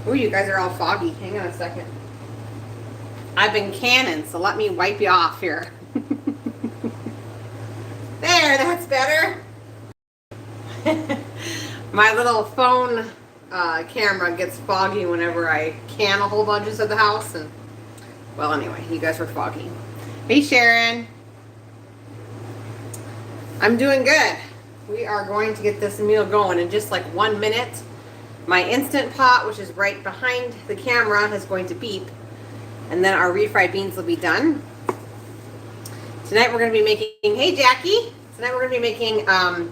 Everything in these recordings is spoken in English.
Ooh, you guys are all foggy. Hang on a second. I've been canning, so let me wipe you off here. There, that's better. My little phone camera gets foggy whenever I can a whole bunches of the house. And well, anyway, you guys were foggy. Hey, Sharon. I'm doing good. We are going to get this meal going in just like 1 minute. My Instant Pot, which is right behind the camera, is going to beep. And then our refried beans will be done. Tonight we're going to be making, hey Jackie. Tonight we're going to be making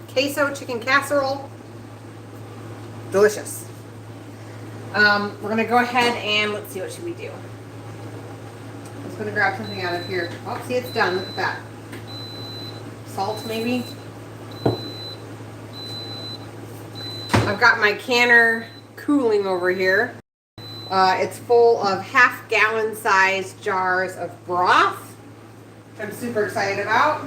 queso chicken casserole. Delicious. We're going to go ahead and let's see, what should we do? I'm just going to grab something out of here. Oh, see, it's done. Look at that. Salt, maybe. I've got my canner cooling over here. It's full of half-gallon size jars of broth, which I'm super excited about.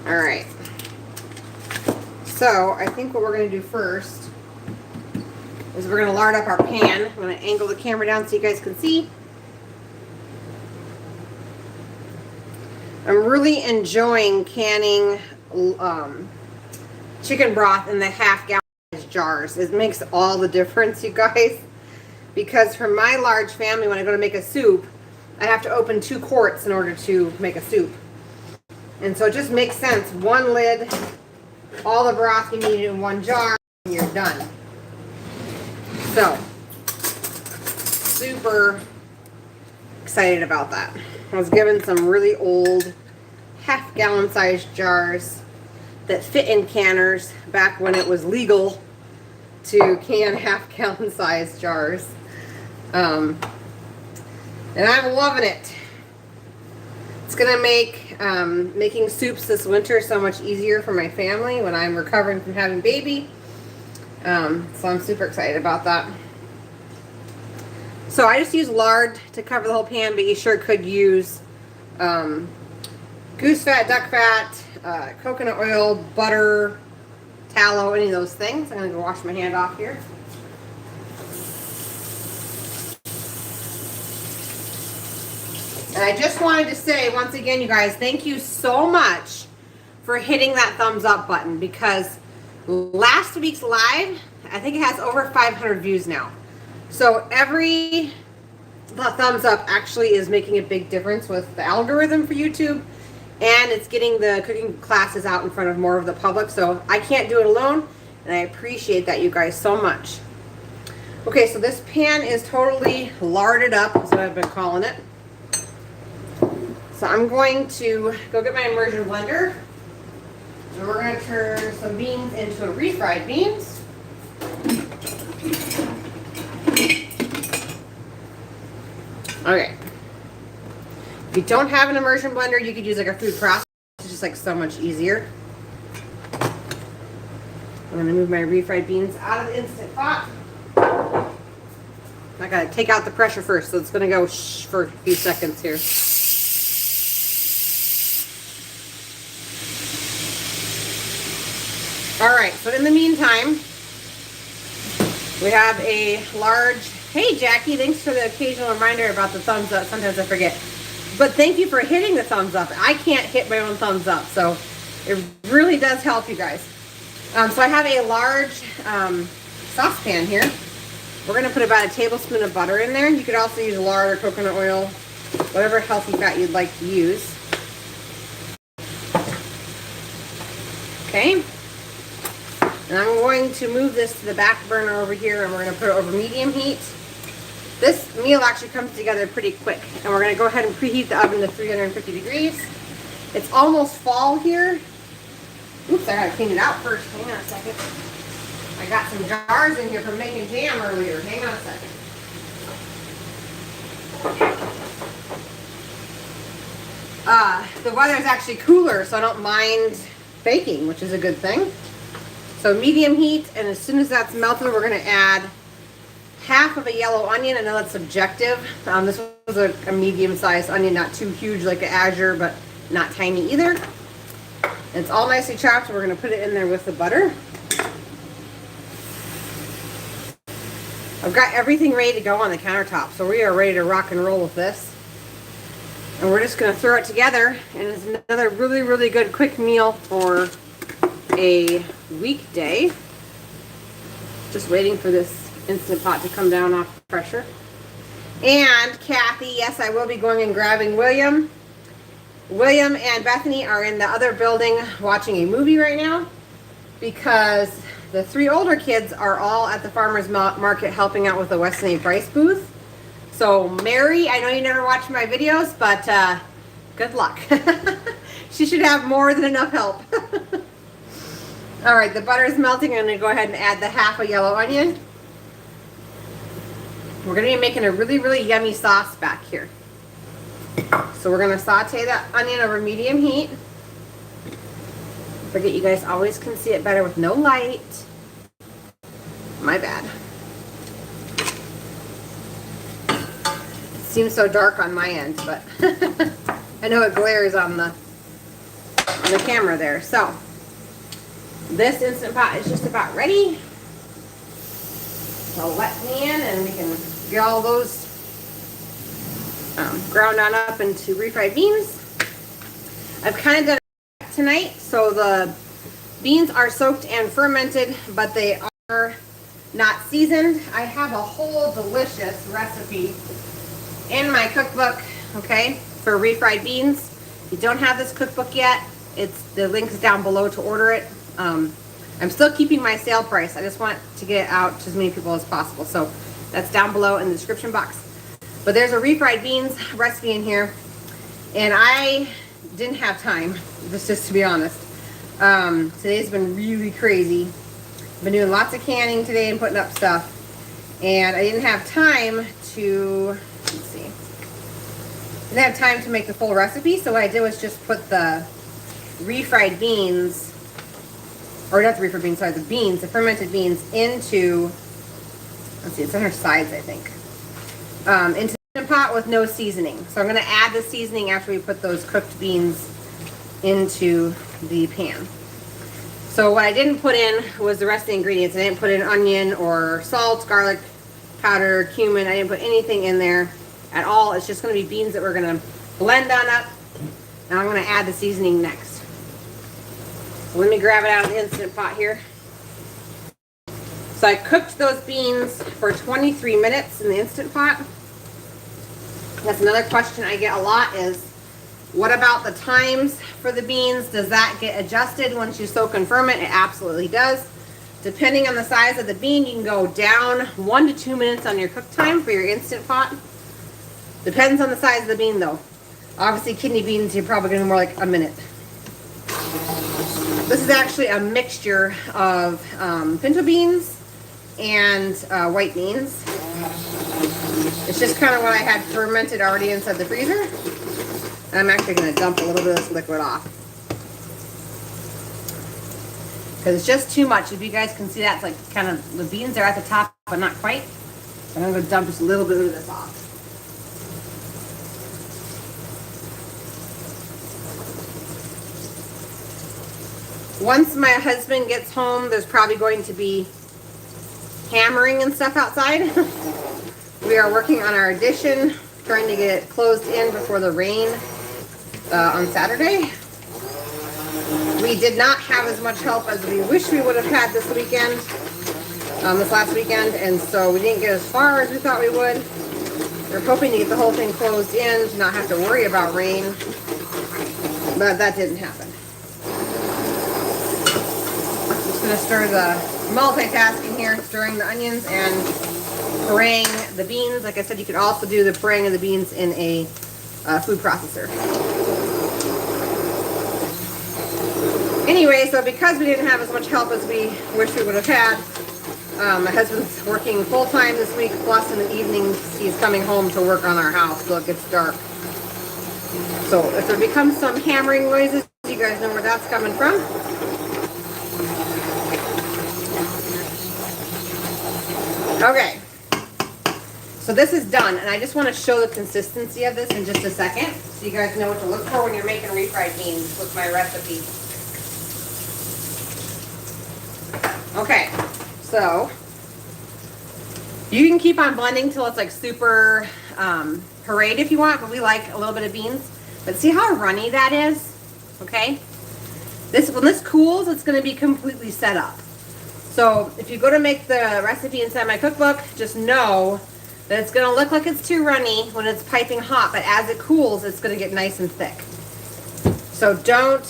All right. So I think what we're going to do first is we're going to lard up our pan. I'm going to angle the camera down so you guys can see. I'm really enjoying canning chicken broth in the half-gallon jars. It makes all the difference, you guys, because for my large family, when I go to make a soup, I have to open 2 quarts in order to make a soup. And so it just makes sense. One lid, all the broth you need in one jar, and you're done. So, super excited about that. I was given some really old half-gallon size jars that fit in canners back when it was legal to can half-gallon size jars. And I'm loving it. It's gonna make making soups this winter so much easier for my family when I'm recovering from having baby. So I'm super excited about that. So I just use lard to cover the whole pan, but you sure could use goose fat, duck fat, coconut oil, butter, tallow, any of those things. I'm going to go wash my hand off here. And I just wanted to say, once again, you guys, thank you so much for hitting that thumbs up button, because last week's live, I think it has over 500 views now. So every thumbs up actually is making a big difference with the algorithm for YouTube. And it's getting the cooking classes out in front of more of the public. So I can't do it alone. And I appreciate that, you guys, so much. Okay, so this pan is totally larded up, is what I've been calling it. So I'm going to go get my immersion blender. And we're going to turn some beans into refried beans. Okay. If you don't have an immersion blender, you could use like a food processor. It's just like so much easier. I'm going to move my refried beans out of the Instant Pot. I got to take out the pressure first, so it's going to go shh for a few seconds here. Alright, so in the meantime, we have a large, hey Jackie, thanks for the occasional reminder about the thumbs up. Sometimes I forget. But thank you for hitting the thumbs up. I can't hit my own thumbs up, so it really does help, you guys. So I have a large saucepan here. We're going to put about a tablespoon of butter in there. You could also use lard or coconut oil, whatever healthy fat you'd like to use. Okay. And I'm going to move this to the back burner over here, and we're going to put it over medium heat. This meal actually comes together pretty quick, and we're going to go ahead and preheat the oven to 350 degrees. It's almost fall here. Oops, I got to clean it out first. Hang on a second. I got some jars in here from making jam earlier. Hang on a second. The weather is actually cooler, so I don't mind baking, which is a good thing. So medium heat, and as soon as that's melted, we're going to add half of a yellow onion. I know that's subjective. This was a medium-sized onion, not too huge like an Azure, but not tiny either. And it's all nicely chopped, so we're going to put it in there with the butter. I've got everything ready to go on the countertop, so we are ready to rock and roll with this. And we're just going to throw it together, and it's another really, really good quick meal for a weekday. Just waiting for this Instant Pot to come down off pressure. And Kathy, yes, I will be going and grabbing William. William and Bethany are in the other building watching a movie right now because the 3 older kids are all at the farmer's market helping out with the Weston A. Price booth. So Mary, I know you never watch my videos, but good luck. She should have more than enough help. All right, the butter is melting. I'm going to go ahead and add the half a yellow onion. We're going to be making a really, really yummy sauce back here. So we're going to saute that onion over medium heat. Forget you guys always can see it better with no light. My bad. Seems so dark on my end, but I know it glares on the camera there. So this Instant Pot is just about ready. So let me in and we can get all those ground on up into refried beans. I've kind of done it tonight, so the beans are soaked and fermented, but they are not seasoned. I have a whole delicious recipe in my cookbook, okay, for refried beans. If you don't have this cookbook yet, the link is down below to order it. I'm still keeping my sale price. I just want to get it out to as many people as possible. So that's down below in the description box. But there's a refried beans recipe in here, and I didn't have time, just to be honest. Today's been really crazy. I've been doing lots of canning today and putting up stuff, and I didn't have time to, let's see, didn't have time to make the full recipe. So what I did was just put the refried beans, or not the refried beans, sorry, the beans, the fermented beans into, let's see, it's on her sides, I think, into the pot with no seasoning. So I'm going to add the seasoning after we put those cooked beans into the pan. So what I didn't put in was the rest of the ingredients. I didn't put in onion or salt, garlic powder, cumin. I didn't put anything in there at all. It's just going to be beans that we're going to blend on up. Now I'm going to add the seasoning next. So let me grab it out of the Instant Pot here. So I cooked those beans for 23 minutes in the Instant Pot. That's another question I get a lot is, what about the times for the beans? Does that get adjusted once you soak and ferment? It absolutely does. Depending on the size of the bean, you can go down 1 to 2 minutes on your cook time for your Instant Pot. Depends on the size of the bean though. Obviously kidney beans, you're probably going to be more like a minute. This is actually a mixture of pinto beans and white beans. It's just kind of what I had fermented already inside the freezer. And I'm actually going to dump a little bit of this liquid off, because it's just too much. If you guys can see that, it's like kind of, the beans are at the top, but not quite. So I'm going to dump just a little bit of this off. Once my husband gets home, there's probably going to be hammering and stuff outside. We are working on our addition, trying to get it closed in before the rain on Saturday. We did not have as much help as we wish we would have had this weekend, this last weekend, and so we didn't get as far as we thought we would. We're hoping to get the whole thing closed in, to not have to worry about rain, but that didn't happen. Just going to stir the multitasking here, stirring the onions and pureeing the beans. Like I said, you could also do the pureeing of the beans in a food processor. Anyway, so because we didn't have as much help as we wish we would have had, my husband's working full-time this week, plus in the evenings he's coming home to work on our house till it gets dark. So if there becomes some hammering noises, you guys know where that's coming from. Okay, so this is done, and I just want to show the consistency of this in just a second, so you guys know what to look for when you're making refried beans with my recipe. Okay, so You can keep on blending till it's like super pureed if you want, but we like a little bit of beans. But see how runny that is? Okay. When this cools, it's going to be completely set up. So if you go to make the recipe inside my cookbook, just know that it's going to look like it's too runny when it's piping hot, but as it cools, it's going to get nice and thick. So don't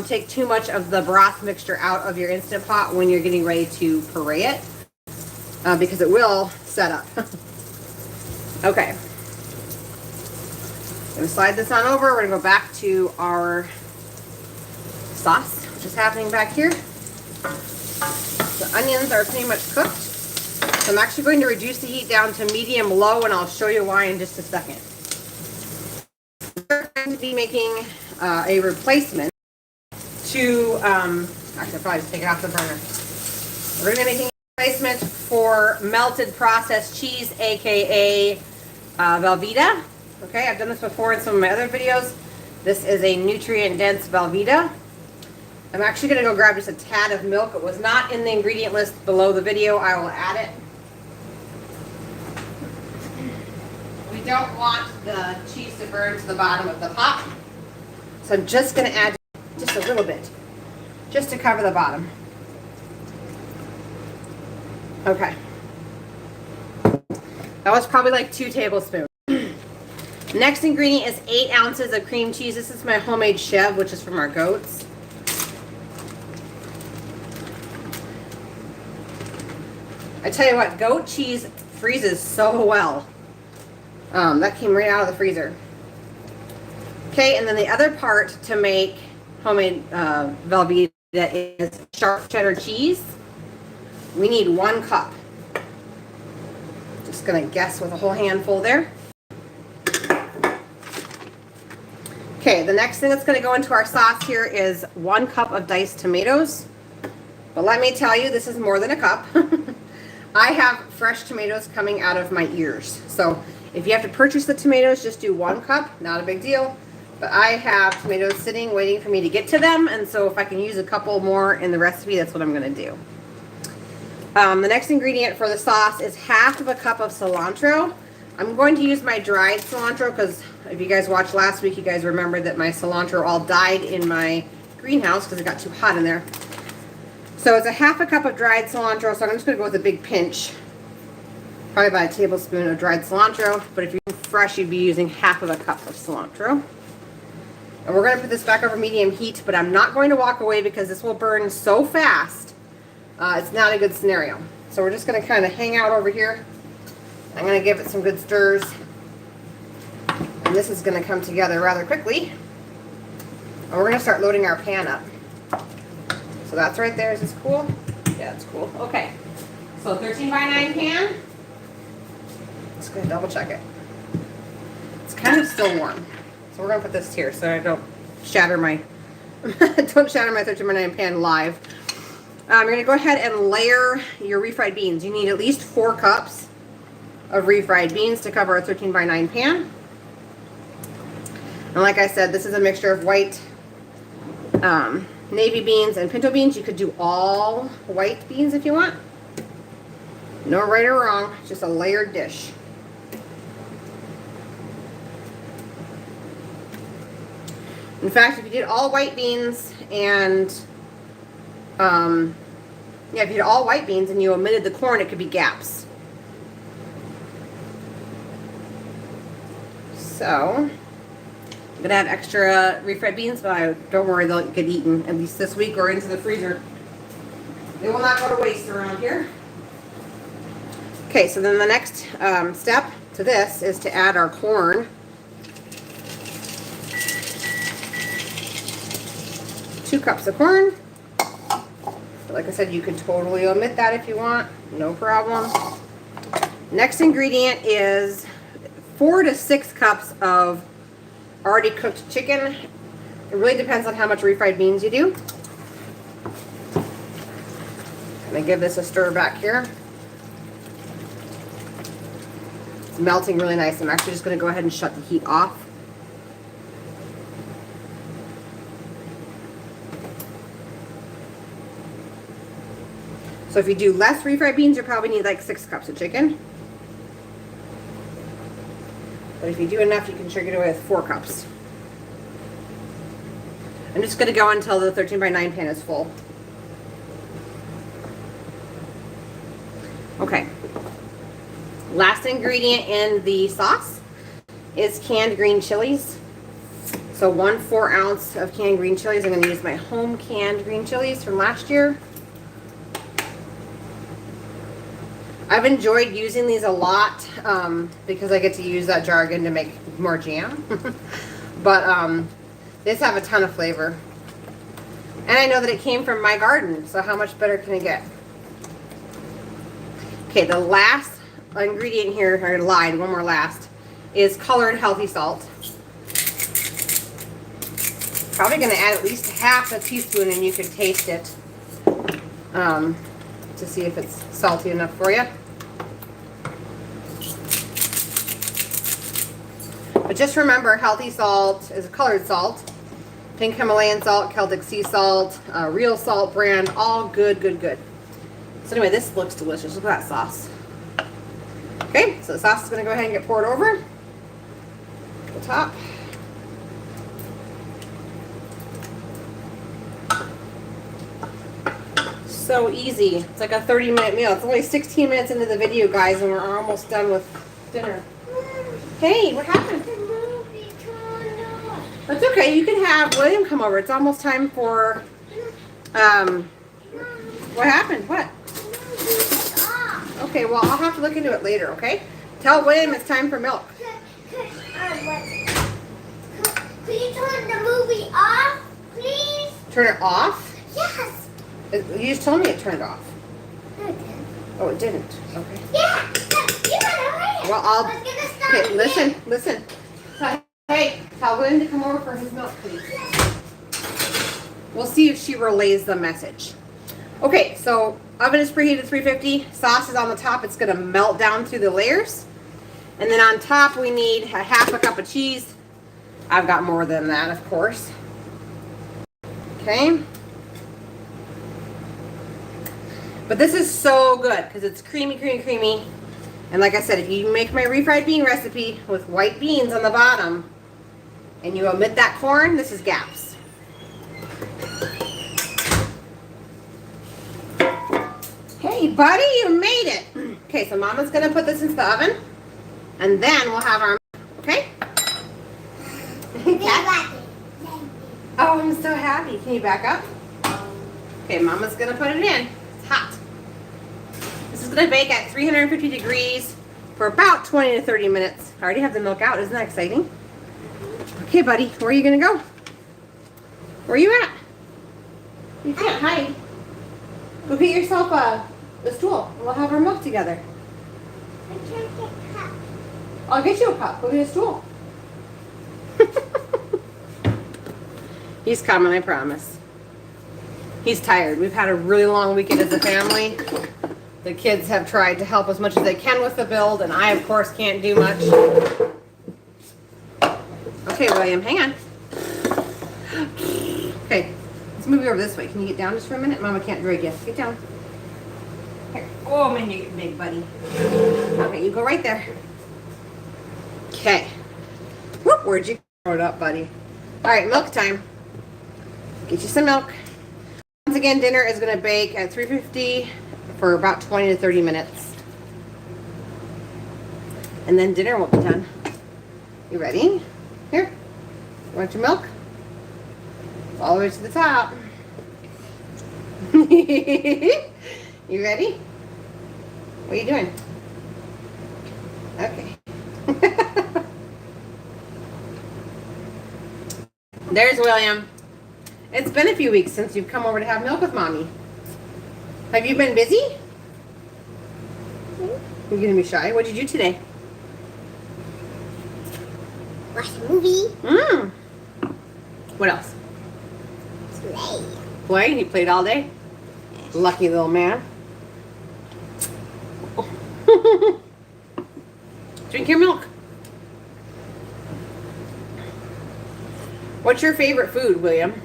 take too much of the broth mixture out of your Instant Pot when you're getting ready to puree it, because it will set up. Okay. I'm going to slide this on over. We're going to go back to our sauce, which is happening back here. The onions are pretty much cooked. So I'm actually going to reduce the heat down to medium-low, and I'll show you why in just a second. We're going to be making a replacement to, actually I'll probably just take it off the burner. We're going to be making a replacement for melted processed cheese, aka Velveeta. Okay, I've done this before in some of my other videos. This is a nutrient-dense Velveeta. I'm actually going to go grab just a tad of milk. It was not in the ingredient list below the video. I will add it. We don't want the cheese to burn to the bottom of the pot. So I'm just going to add just a little bit, just to cover the bottom. Okay. That was probably like 2 tablespoons. Next ingredient is 8 ounces of cream cheese. This is my homemade chev, which is from our goats. I tell you what, goat cheese freezes so well. That came right out of the freezer. Okay, and then the other part to make homemade Velveeta is sharp cheddar cheese. We need 1 cup. Just gonna guess with a whole handful there. Okay, the next thing that's gonna go into our sauce here is 1 cup of diced tomatoes. But let me tell you, this is more than a cup. I have fresh tomatoes coming out of my ears. So if you have to purchase the tomatoes, just do 1 cup, not a big deal. But I have tomatoes sitting, waiting for me to get to them. And so if I can use a couple more in the recipe, that's what I'm gonna do. The next ingredient for the sauce is 1/2 cup of cilantro. I'm going to use my dried cilantro because if you guys watched last week, you guys remember that my cilantro all died in my greenhouse because it got too hot in there. So it's 1/2 cup of dried cilantro, so I'm just going to go with a big pinch. Probably about a tablespoon of dried cilantro, but if you're fresh, you'd be using 1/2 cup of cilantro. And we're going to put this back over medium heat, but I'm not going to walk away because this will burn so fast. It's not a good scenario. So we're just going to kind of hang out over here. I'm going to give it some good stirs. And this is going to come together rather quickly. And we're going to start loading our pan up. So that's right there. Is this cool? Yeah, it's cool. Okay. So 13 by 9 pan. Just going to double check it. It's kind of still warm. So we're going to put this here so I don't shatter my don't shatter my 13 by 9 pan live. You're going to go ahead and layer your refried beans. You need at least 4 cups of refried beans to cover a 13 by 9 pan. And like I said, this is a mixture of white navy beans and pinto beans. You could do all white beans if you want. No right or wrong, just a layered dish. In fact, if you did all white beans and if you did all white beans and you omitted the corn, it could be gaps. So I'm gonna have extra refried beans, but don't worry, they'll get eaten at least this week or into the freezer. They will not go to waste around here. Okay, so then the next step to this is to add our corn. 2 cups of corn. Like I said, you can totally omit that if you want, no problem. Next ingredient is 4 to 6 cups of already cooked chicken. It really depends on how much refried beans you do. I'm gonna give this a stir back here. It's melting really nice. I'm actually just gonna go ahead and shut the heat off. So if you do less refried beans, you probably need like 6 cups of chicken. But if you do enough, you can sugar it away with 4 cups. I'm just going to go until the 13 by 9 pan is full. Okay. Last ingredient in the sauce is canned green chilies. So 1 4-ounce of canned green chilies. I'm going to use my home canned green chilies from last year. I've enjoyed using these a lot because I get to use that jar again to make more jam. But these have a ton of flavor. And I know that it came from my garden, so how much better can it get? Okay, the last ingredient here, I lied, one more last, is colored healthy salt. Probably going to add at least half a teaspoon and you can taste it to see if it's salty enough for you. But just remember, healthy salt is a colored salt. Pink Himalayan salt, Celtic sea salt, real salt brand, all good, good, good. So anyway, this looks delicious. Look at that sauce. Okay, so the sauce is going to go ahead and get poured over the top. So easy. It's like a 30-minute meal. It's only 16 minutes into the video, guys, and we're almost done with dinner. Hey, what happened? The movie turned off. That's okay. You can have William come over. It's almost time for, what happened? What? Okay, well, I'll have to look into it later, okay? Tell William it's time for milk. Could you turn the movie off, please? Turn it off? Yes. You just told me it turned off. No, it didn't. Oh, it didn't. Okay. Yeah. You gotta hurry. Well, I'll... It's gonna stop Okay, listen, again. listen. Hey, tell William to come over for his milk, please. We'll see if she relays the message. Okay, so oven is preheated to 350. Sauce is on the top. It's going to melt down through the layers. And then on top, we need a half a cup of cheese. I've got more than that, of course. Okay. But this is so good because it's creamy, creamy, creamy. And like I said, if you make my refried bean recipe with white beans on the bottom and you omit that corn, this is gaps. Hey, buddy, you made it. Okay, so Mama's going to put this into the oven and then we'll have our, okay? Oh, I'm so happy. Can you back up? Okay, Mama's going to put it in. It's hot. This is going to bake at 350 degrees for about 20 to 30 minutes. I already have the milk out. Isn't that exciting? Okay, buddy, where are you going to go? Where are you at? You can't hide. Go get yourself a stool. We'll have our milk together. I can't get cup. I'll get you a cup. Go get a stool. He's coming, I promise. He's tired. We've had a really long weekend as a family. The kids have tried to help as much as they can with the build, and I, of course, can't do much. Okay, William, hang on. Okay, let's move you over this way. Can you get down just for a minute? Mama can't drag you. Get down. Here. Oh, man, you get big, buddy. Okay, you go right there. Okay. Whoop, where'd you throw it up, buddy? All right, milk time. Get you some milk. Once again, dinner is going to bake at 350 for about 20 to 30 minutes. And then dinner will be done. You ready? Here. You want your milk? All the way to the top. You ready? What are you doing? Okay. There's William. It's been a few weeks since you've come over to have milk with Mommy. Have you been busy? You're gonna be shy. What did you do today? Watch a movie. What else? Play. Play? He played all day? Lucky little man. Drink your milk. What's your favorite food, William?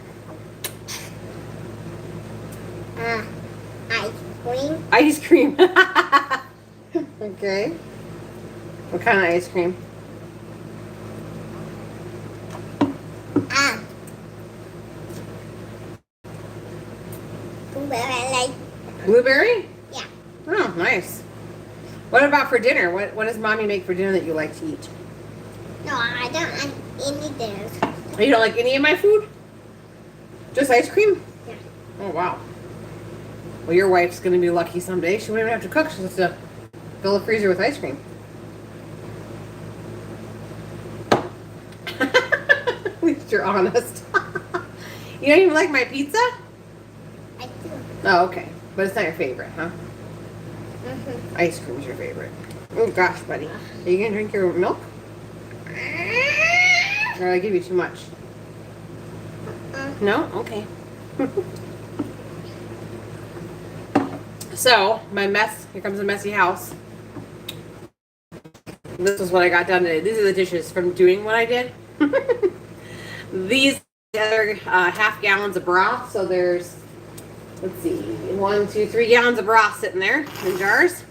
Ice cream. Ice cream. Okay. What kind of ice cream? Blueberry? Yeah. Oh, nice. What about for dinner? What does mommy make for dinner that you like to eat? No, I don't like any dinners. You don't like any of my food? Just ice cream? Yeah. Oh, wow. Well, your wife's going to be lucky someday. She won't even have to cook. She'll just have to fill the freezer with ice cream. At least you're honest. You don't even like my pizza? I do. Oh, okay. But it's not your favorite, huh? Mm-hmm. Ice cream is your favorite. Oh, gosh, buddy. Are you going to drink your milk? Or did I give you too much? No? Okay. So, my mess, here comes a messy house. This is what I got done today. These are the dishes from doing what I did. These are half gallons of broth. So there's, let's see, 1, 2, 3 gallons of broth sitting there in jars.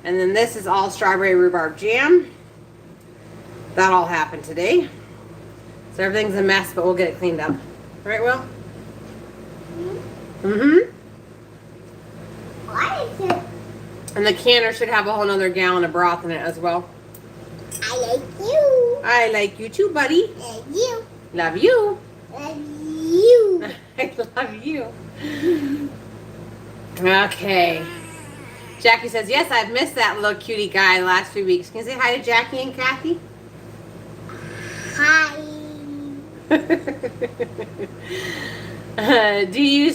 And then this is all strawberry rhubarb jam. That all happened today. So everything's a mess, but we'll get it cleaned up. Right, Will? Mm-hmm. What is it? And the canner should have a whole nother gallon of broth in it as well. I like you. I like you too, buddy. Love you. Love you. Love you. I love you. Okay. Jackie says, yes, I've missed that little cutie guy the last few weeks. Can you say hi to Jackie and Kathy? Hi. Do you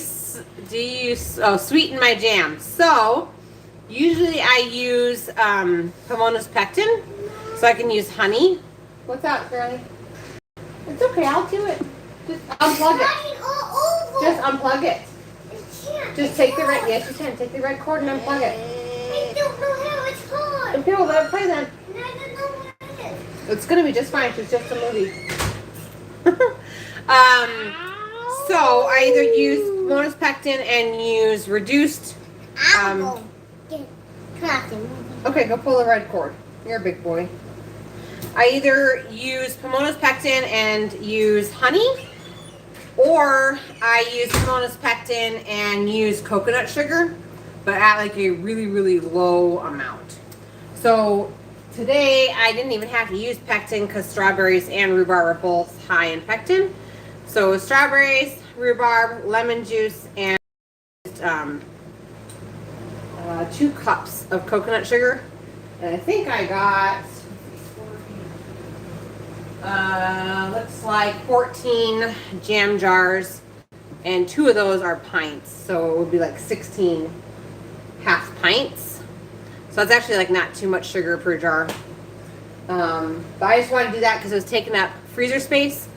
sweeten my jam? So, usually I use Pomona's pectin, so I can use honey. What's up, girlie? It's okay, I'll do it. Just unplug it. Running all over. Just unplug it. I can't. Just take the red, yes you can, take the red cord and unplug it. I don't know how it's hard. Okay, well let it play then. And I don't know what it is. It's gonna be just fine, it's just a movie. So I either use Pomona's pectin and use reduced. I'll go get crafting. Okay, go pull the red cord. You're a big boy. I either use Pomona's pectin and use honey, or I use Pomona's pectin and use coconut sugar, but at like a really, really low amount. So today I didn't even have to use pectin because strawberries and rhubarb are both high in pectin. So strawberries, rhubarb, lemon juice, and 2 cups of coconut sugar. And I think I got, looks like 14 jam jars, and 2 of those are pints. So it would be like 16 half pints. So it's actually like not too much sugar per jar. But I just wanted to do that because it was taking up freezer space.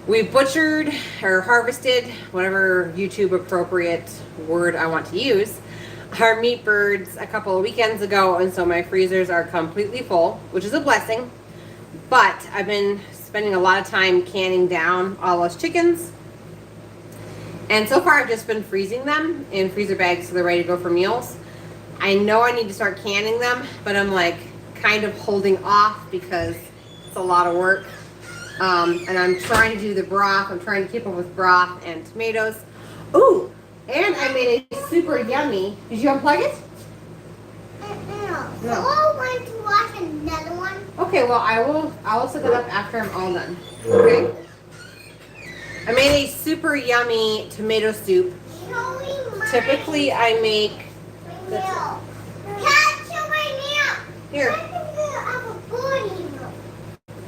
We butchered or harvested, whatever YouTube appropriate word I want to use, our meat birds a couple of weekends ago, and so my freezers are completely full, which is a blessing. But I've been spending a lot of time canning down all those chickens. And so far I've just been freezing them in freezer bags so they're ready to go for meals. I know I need to start canning them, but I'm like kind of holding off because it's a lot of work. And I'm trying to do the broth. I'm trying to keep up with broth and tomatoes. Ooh, and I made a super yummy. Did you unplug it? No. No. I want to watch another one. Okay, well I will set that up after I'm all done. Okay. I made a super yummy tomato soup. Show me my Typically I make milk. Catch my milk. here. I think I have a body milk.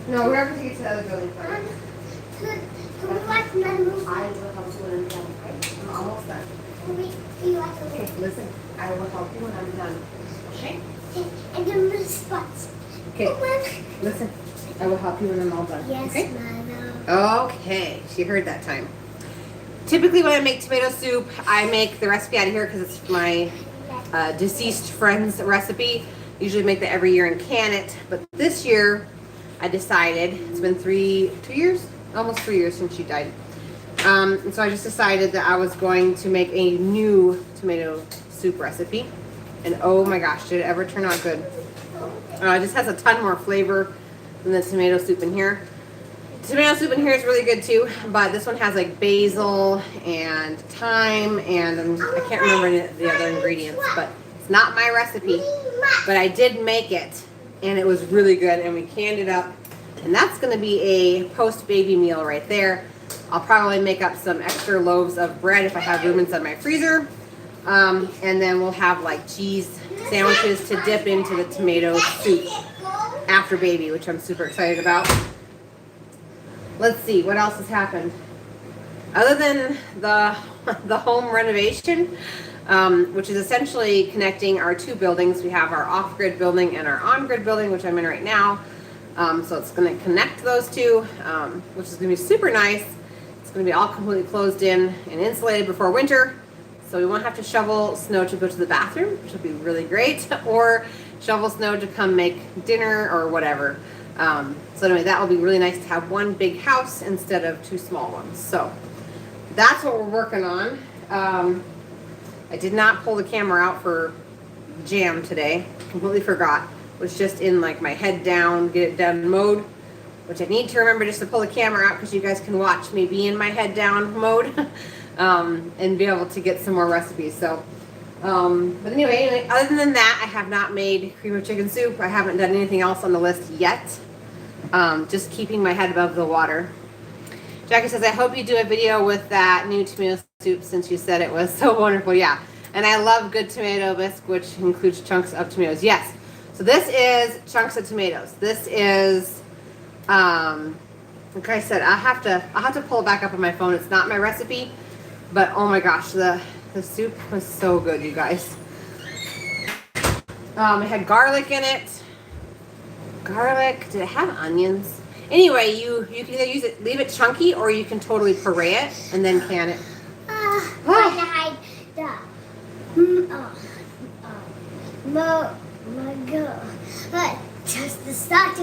No, we're going to get to the other building. Can we watch another movie? I will help you when I'm done, okay? I'm almost done. Can we watch a Okay, movie? listen. I will help you when I'm done. Okay? And then the spots. Okay. Listen. I will help you when I'm all done. Yes, Okay? Mother. Okay. She heard that time. Typically when I make tomato soup, I make the recipe out of here because it's my deceased friend's recipe. Usually make that every year and can it. But this year, I decided, it's been 2 years? Almost 3 years since she died. And so I just decided that I was going to make a new tomato soup recipe. And oh my gosh, did it ever turn out good. It just has a ton more flavor than the tomato soup in here. tomato soup in here is really good too, but this one has like basil and thyme and I can't remember the other ingredients, but it's not my recipe, but I did make it and it was really good and we canned it up, and that's going to be a post-baby meal right there. I'll probably make up some extra loaves of bread if I have room inside my freezer, and then we'll have like cheese sandwiches to dip into the tomato soup after baby, which I'm super excited about. Let's see, what else has happened? Other than the home renovation, which is essentially connecting our two buildings. We have our off-grid building and our on-grid building, which I'm in right now. So it's going to connect those two, which is going to be super nice. It's going to be all completely closed in and insulated before winter. So we won't have to shovel snow to go to the bathroom, which will be really great, or shovel snow to come make dinner or whatever. So anyway, that will be really nice to have one big house instead of two small ones. So that's what we're working on. I did not pull the camera out for jam today. Completely forgot. Was just in like my head down, get it done mode, which I need to remember just to pull the camera out because you guys can watch me be in my head down mode and be able to get some more recipes. So, but anyway, other than that, I have not made cream of chicken soup. I haven't done anything else on the list yet. Just keeping my head above the water. Jackie says, I hope you do a video with that new tomato soup since you said it was so wonderful. Yeah, and I love good tomato bisque, which includes chunks of tomatoes. Yes, so this is chunks of tomatoes. This is, like I said, I'll have to pull it back up on my phone. It's not my recipe, but oh my gosh, the soup was so good, you guys. It had garlic in it. Garlic, did it have onions? Anyway, you can either use it, leave it chunky, or you can totally puree it and then can it. Just to start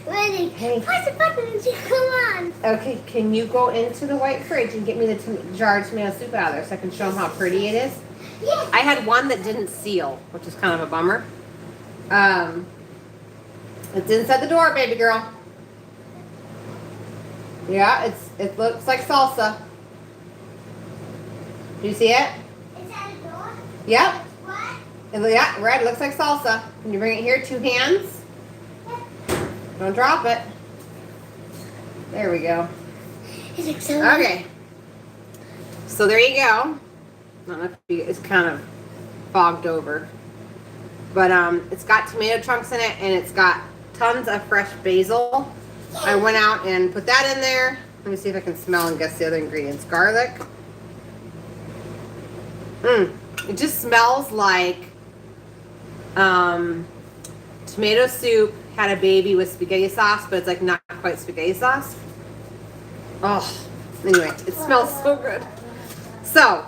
ready. Hey. Press the button. Come on. Okay, can you go into the white fridge and get me the jar of tomato soup out of there so I can show them how pretty it is? Yes. I had one that didn't seal, which is kind of a bummer. It's inside the door, baby girl. Yeah, it looks like salsa. Do you see it? Is that a door? Yep. What? Yeah, red looks like salsa. Can you bring it here? 2 hands. Don't drop it. There we go. It looks so good. Okay. So there you go. I don't know if it's kind of fogged over. But it's got tomato chunks in it, and it's got tons of fresh basil. I went out and put that in there. Let me see if I can smell and guess the other ingredients. Garlic. It just smells like tomato soup had a baby with spaghetti sauce, but it's like not quite spaghetti sauce. Oh, anyway, it smells so good. So,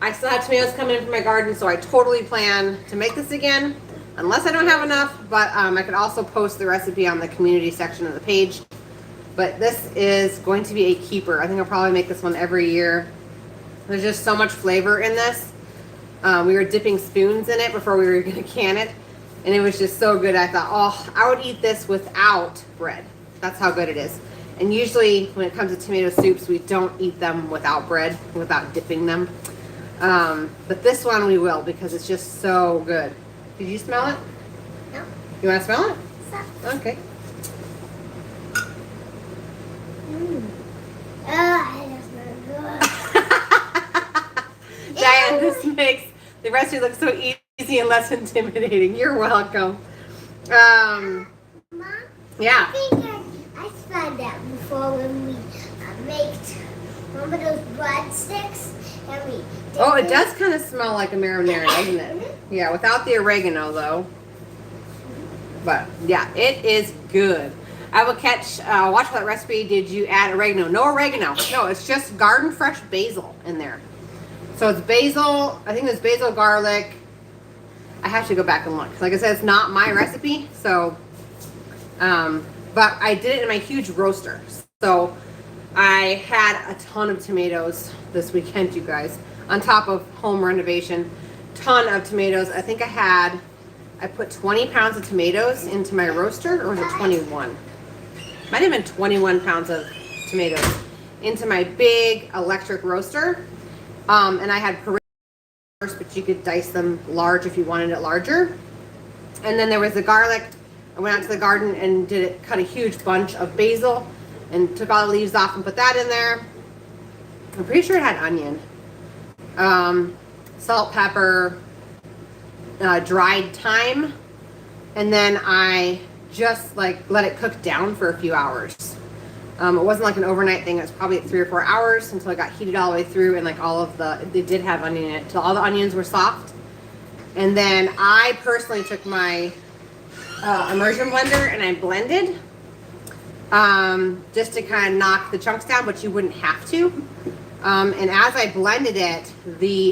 I still have tomatoes coming in from my garden, so I totally plan to make this again, unless I don't have enough, but I could also post the recipe on the community section of the page. But this is going to be a keeper. I think I'll probably make this one every year. There's just so much flavor in this. We were dipping spoons in it before we were going to can it, and it was just so good. I thought, oh, I would eat this without bread. That's how good it is. And usually when it comes to tomato soups, we don't eat them without bread, without dipping them. But this one we will, because it's just so good. Did you smell it? No. You want to smell it? Stop. Okay. It smells good. Diane, this makes the recipe look so easy and less intimidating. You're welcome. Mom, Yeah. I think I found out before when we made one of those breadsticks and we Oh, it does kind of smell like a marinara, doesn't it? Yeah, without the oregano though. But yeah, it is good. I will watch that recipe. Did you add oregano? No oregano. No, it's just garden fresh basil in there. So it's basil. I think it's basil, garlic. I have to go back and look. Like I said, it's not my recipe. So, but I did it in my huge roaster. So I had a ton of tomatoes this weekend, you guys. On top of home renovation, ton of tomatoes. I think I put 20 pounds of tomatoes into my roaster, or was it 21? might have been 21 pounds of tomatoes into my big electric roaster. And I had peridot, but you could dice them large if you wanted it larger. And then there was the garlic. I went out to the garden and cut a huge bunch of basil and took all the leaves off and put that in there. I'm pretty sure it had onion, salt, pepper, dried thyme, and then I just like let it cook down for a few hours. It wasn't like an overnight thing. It was probably 3 or 4 hours until it got heated all the way through, and like they did have onion in it, till all the onions were soft. And then I personally took my immersion blender and I blended just to kind of knock the chunks down, but you wouldn't have to. And as I blended it, I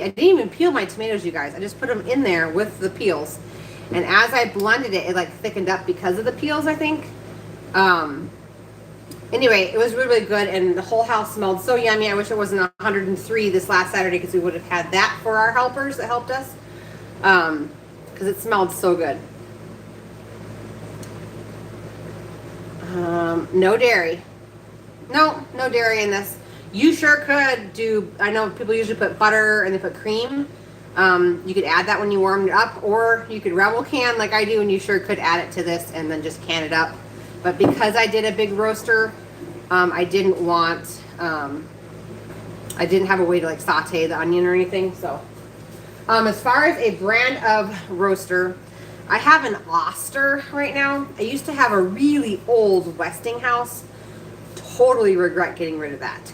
didn't even peel my tomatoes, you guys. I just put them in there with the peels. And as I blended it, it like thickened up because of the peels, I think. Anyway, it was really, really good, and the whole house smelled so yummy. I wish it wasn't 103 this last Saturday, because we would have had that for our helpers that helped us. Because it smelled so good. No dairy. No dairy in this. You sure could do, I know people usually put butter and they put cream. You could add that when you warmed it up, or you could rebel can like I do, and you sure could add it to this and then just can it up. But because I did a big roaster, I didn't have a way to like saute the onion or anything. So as far as a brand of roaster, I have an Oster right now. I used to have a really old Westinghouse. Totally regret getting rid of that.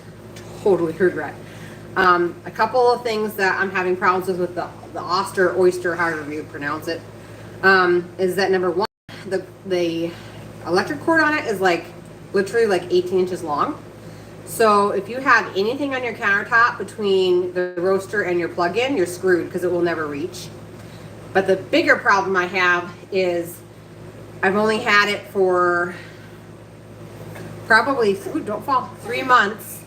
Totally regret. A couple of things that I'm having problems with the Oster, oyster, however you pronounce it, is that number one, the electric cord on it is like literally like 18 inches long. So if you have anything on your countertop between the roaster and your plug-in, you're screwed, because it will never reach. But the bigger problem I have is I've only had it for probably, don't fall, 3 months.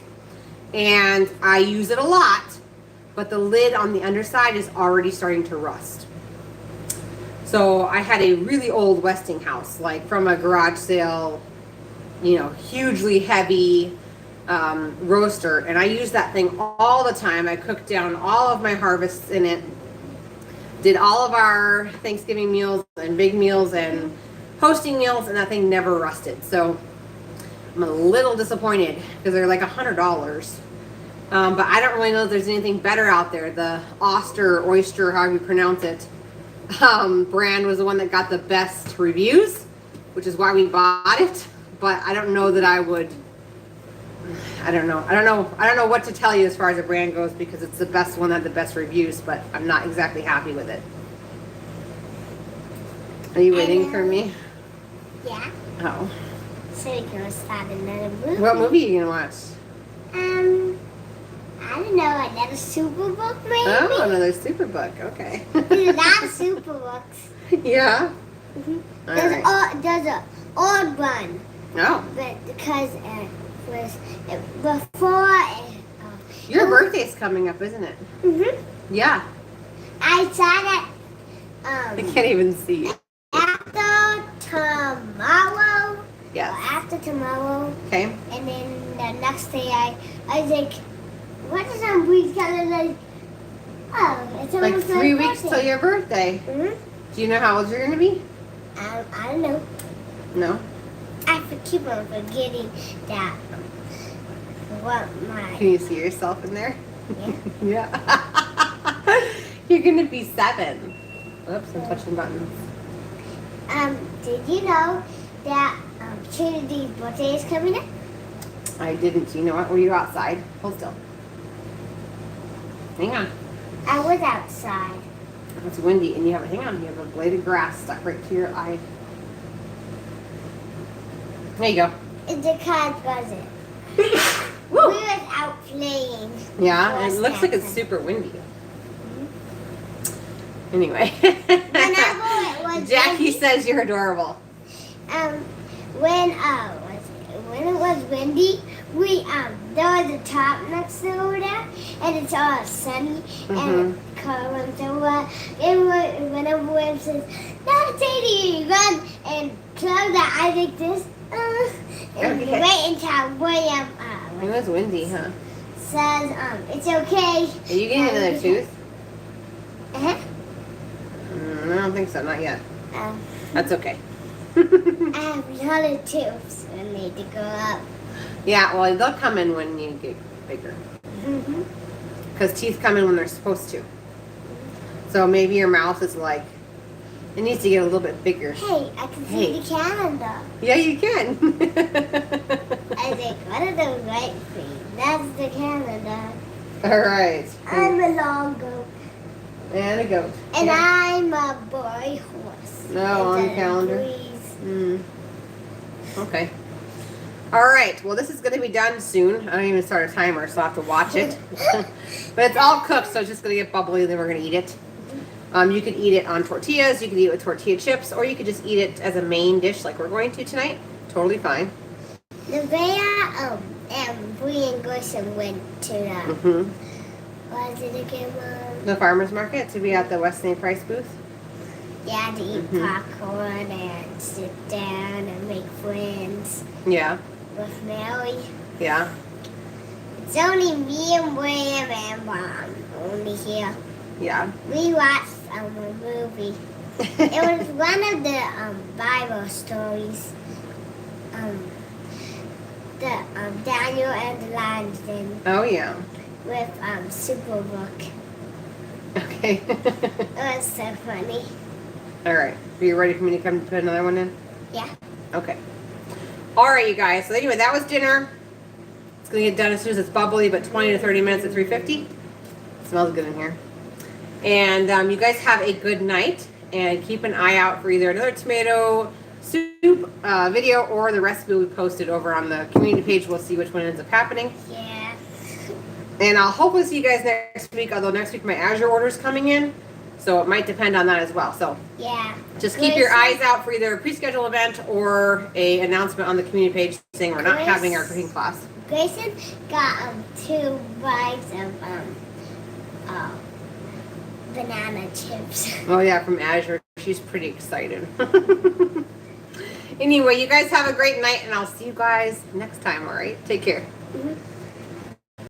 And I use it a lot, but the lid on the underside is already starting to rust. So I had a really old Westinghouse, like from a garage sale, hugely heavy roaster. And I use that thing all the time. I cooked down all of my harvests in it. Did all of our Thanksgiving meals and big meals and hosting meals, and that thing never rusted. So I'm a little disappointed, because they're like $100. But I don't really know if there's anything better out there. The Oster, oyster, however you pronounce it, brand was the one that got the best reviews, which is why we bought it. But I don't know that I would. I don't know what to tell you as far as the brand goes, because it's the best one that had the best reviews, but I'm not exactly happy with it. Are you waiting for me? Yeah. Oh. So we're gonna start another movie. What movie are you gonna watch? I don't know, another super book maybe? Oh, another super book. Okay. There's a lot of super books. Yeah. Mm-hmm. All There's an old one. Oh. But because it was before. Your birthday's coming up, isn't it? Mm-hmm. Yeah. I saw that. I can't even see. After tomorrow. Yes. Or after tomorrow. Okay. And then the next day, I was like, what is some weeks gonna like? Oh, it's Like almost 3 my weeks birthday. till your birthday. Mm-hmm. Do you know how old you're gonna be? I don't know. No. I keep on forgetting that. What my? Can you see yourself in there? Yeah. Yeah. You're gonna be 7. Oops, I'm touching buttons. Did you know that Trinity's birthday is coming up? I didn't. You know what? Were you outside? Hold still. Hang on. I was outside. It's windy, and you have you have a blade of grass stuck right to your eye. There you go. It's the card wasn't. We Woo! was out playing. Yeah, and it looks like it's Wisconsin. super windy. Anyway. Whenever it was Jackie windy, says you're adorable. When it was windy, we there was a top next to over there, and it's all sunny, and the car runs over, and whenever it says, "No, Sadie, run!" and close that I like this. And Okay. wait until William It was windy, huh? says it's okay. Are you getting another tooth? Uh-huh. I don't think so, not yet. That's okay. I have another tubes and need to go up. Yeah, well, they'll come in when you get bigger. Mm-hmm. Because teeth come in when they're supposed to. So maybe your mouth is like, it needs to get a little bit bigger. Hey, I can Hey. see the calendar. Yeah, you can. I think, what are those right feet? That's the calendar. All right. I'm a long goat. And a goat. And Yeah. I'm a boy horse. No, on the It calendar. agrees. Okay. All right. Well, this is going to be done soon. I don't even start a timer, so I'll have to watch it. But it's all cooked, so it's just going to get bubbly, and then we're going to eat it. You could eat it on tortillas. You could eat it with tortilla chips, or you could just eat it as a main dish like we're going to tonight. Totally fine. The way and Bree and Gerson went to the, what is it again, Mom? The farmer's market to be at the West St. Price booth. Yeah, to eat popcorn and sit down and make friends Yeah. with Mary. Yeah. It's only me and William and Mom only here. Yeah. We watched a movie. It was one of the Bible stories. The Daniel and the Lions Den Oh, yeah. with Superbook. Okay. It was so funny. All right. Are you ready for me to come put another one in? Yeah. Okay. All right, you guys. So anyway, that was dinner. It's going to get done as soon as it's bubbly, but 20 to 30 minutes at 350. Smells good in here. And you guys have a good night. And keep an eye out for either another tomato soup video or the recipe we posted over on the community page. We'll see which one ends up happening. Yeah. And I'll hopefully see you guys next week, although next week my Azure order's coming in. So it might depend on that as well. So Yeah. just keep your Grayson- eyes out for either a pre-scheduled event or a announcement on the community page saying we're not having our cooking class. Grayson got 2 bags of banana chips. Oh yeah, from Azure. She's pretty excited. Anyway, you guys have a great night and I'll see you guys next time, all right? Take care. Mhm.